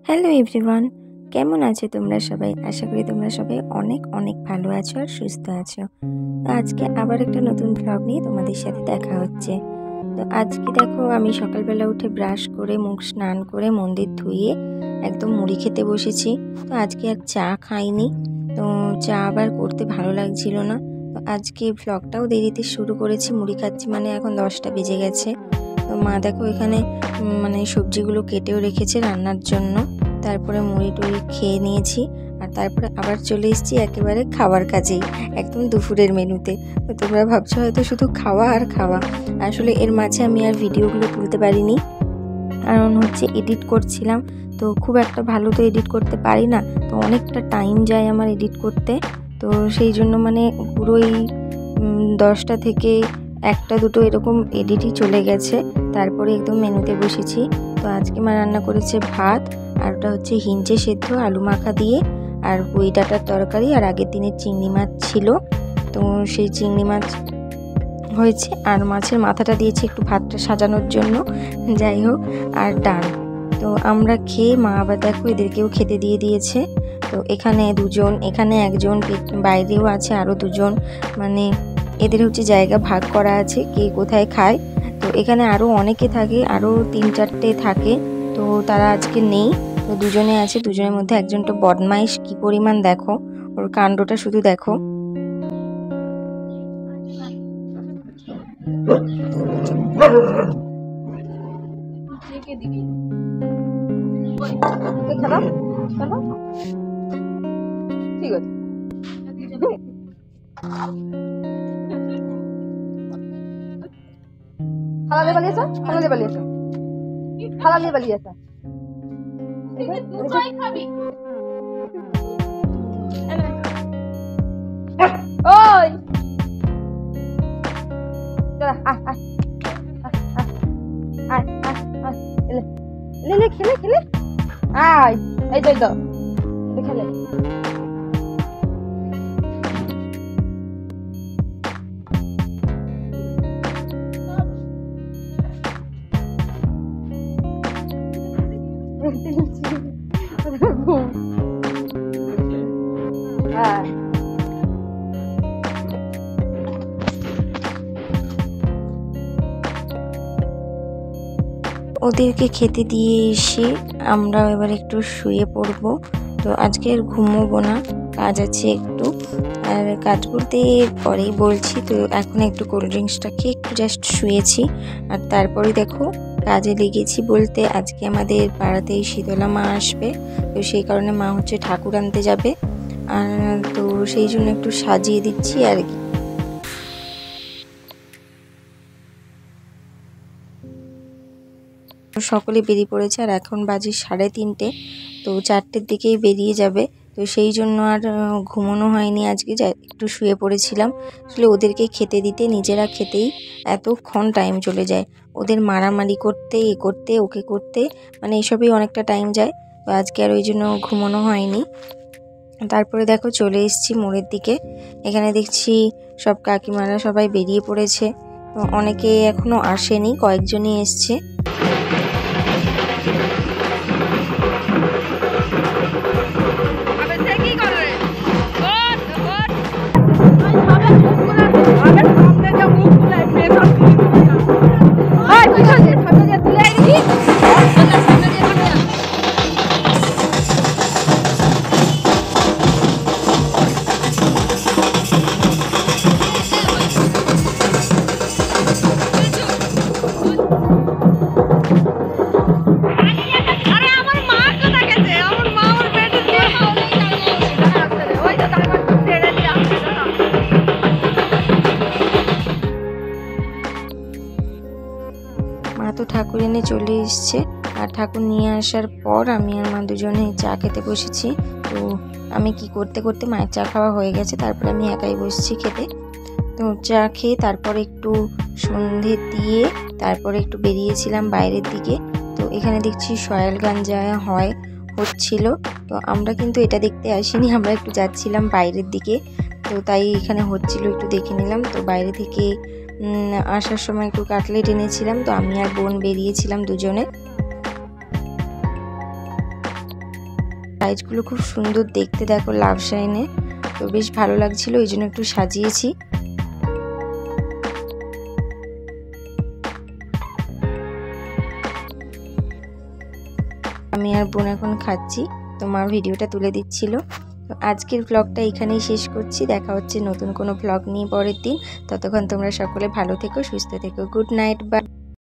Hello everyone, কেমন আছো তোমরা সবাই? আশা করি তোমরা সবাই অনেক অনেক ভালো আছো আর সুস্থ আছো। তো আজকে আবার একটা নতুন ব্লগ নিয়ে তোমাদের সাথে দেখা হচ্ছে। তো আজকে দেখো আমি সকালবেলা উঠে ব্রাশ করে মুখ স্নান করে মন্দির ধুয়ে একদম মুড়ি খেতে বসেছি। তো আজকে আর চা খাইনি, তো চা আবার করতে ভালো লাগছিল না। তো আজকে ব্লগটাও দেরিতে শুরু করেছি, মুড়ি খাচ্ছি মানে এখন 10টা বেজে গেছে। তো মা দেখো এখানে মানে সবজিগুলো কেটেও রেখেছে রান্নার জন্য। তারপরে মুড়ি টুড়ি খেয়ে নিয়েছি আর তারপরে আবার চলে এসেছি একেবারে খাবার কাজেই, একদম দুপুরের মেনুতে। তো তোমরা ভাবছো হয়তো শুধু খাওয়া আর খাওয়া, আসলে এর মাঝে আমি আর ভিডিওগুলো তুলতে পারিনি, কারণ হচ্ছে এডিট করছিলাম। তো খুব একটা ভালো তো এডিট করতে পারি না, তো অনেকটা টাইম যায় আমার এডিট করতে। তো সেই জন্য মানে পুরোই 10টা থেকে 1টা 2টো এরকম এডিটই চলে গেছে। তারপরে একদম মেনুতে বসেছি। তো আজকে মা রান্না করেছে ভাত, আর ওটা হচ্ছে হিঞ্চে সেদ্ধ আলু মাখা দিয়ে, আর পুঁই ডাঁটার তরকারি, আর আগের দিনের চিংড়ি মাছ ছিল, তো সেই চিংড়ি মাছ হয়েছে, আর মাছের মাথাটা দিয়েছে একটু ভাতটা সাজানোর জন্য, যাই হোক, আর ডাল। তো আমরা খেয়ে মা আবার দেখো এদেরকেও খেতে দিয়ে দিয়েছে। তো এখানে দুজন, এখানে একজন, বাইরেও আছে আরও দুজন, মানে এদের হচ্ছে জায়গা ভাগ করা আছে কে কোথায় খায়। তো এখানে আরও অনেকে থাকে, আরও 3-4টে থাকে, তো তারা আজকে নেই। তো দুজনে আছে, দুজনের মধ্যে একজনটা বদমাইশ কি পরিমাণ দেখো, ওর কাণ্ডটা শুধু দেখো। ঠিক আছে, থালা দিয়ে পালিয়েছ, থালা দিয়ে পালিয়েছ, থালা দিয়ে পালিয়েছ। ওই খেলে খেলে আয়, এই তো খেলে। ওদেরকে খেতে দিয়ে এসে আমরা এবার একটু শুয়ে পড়ব। তো আজকে আর ঘুমোবো না, কাজ আছে একটু, আর কাজ বলতে পরেই বলছি। তো এখন একটু কোল্ড ড্রিঙ্কসটা খেয়ে একটু জাস্ট শুয়েছি, আর তারপরে দেখো কাজে লেগেছি। বলতে আজকে আমাদের পাড়াতেই শীতলা মা আসবে, তো সেই কারণে মা হচ্ছে ঠাকুর আনতে যাবে, আর তো সেই জন্য একটু সাজিয়ে দিচ্ছি আর কি। সকলে বেরিয়ে পড়েছে, আর এখন বাজে 3:30, তো 4টের দিকেই বেরিয়ে যাবে। তো সেই জন্য আর ঘুমানো হয়নি আজকে, একটু শুয়ে পড়েছিলাম। আসলে ওদেরকে খেতে দিতে নিজেরা খেতেই এতক্ষণ টাইম চলে যায়, ওদের মারামারি করতে, এ করতে, ওকে করতে, মানে এসবেই অনেকটা টাইম যায়। তো আজকে আর ওই জন্য ঘুমানো হয়নি। তারপরে দেখো চলে এসেছি মোড়ের দিকে। এখানে দেখছি সব কাকিমারা সবাই বেরিয়ে পড়েছে, অনেকে এখনো আসেনি, কয়েকজনই এসছে। মা তো ঠাকুর এনে চলে এসছে, আর ঠাকুর নিয়ে আসার পর আমি আর মা দুজনে চা খেতে বসেছি। তো আমি কি করতে করতে মায়ের চা খাওয়া হয়ে গেছে, তারপরে আমি একাই বসছি খেতে। তো চা খেয়ে তারপরে একটু সন্ধে দিয়ে তারপরে একটু বেরিয়েছিলাম বাইরের দিকে। তো এখানে দেখছি সয়াল গান যা হচ্ছিল, তো আমরা কিন্তু এটা দেখতে আসিনি, আমরা একটু যাচ্ছিলাম বাইরের দিকে। তো তাই এখানে হচ্ছিল, একটু দেখে নিলাম। তো বাইরে থেকে আসার সময় একটু কাটলেট এনেছিলাম, তো আমি আর বোন বেরিয়েছিলাম দুজনে। সাইজগুলো খুব সুন্দর দেখতে, দেখো লাভ শাইনে। তো বেশ ভালো লাগছিল, ওই জন্য একটু সাজিয়েছি। আমি আর বোন এখন খাচ্ছি, তো মা ভিডিওটা তুলে দিচ্ছিল। তো আজকের ব্লগটা এখানেই শেষ করছি। দেখা হচ্ছে নতুন কোনো ব্লগ নিয়ে পরের দিন। ততক্ষণ তোমরা সকলে ভালো থেকো, সুস্থ থেকো। Good night, by.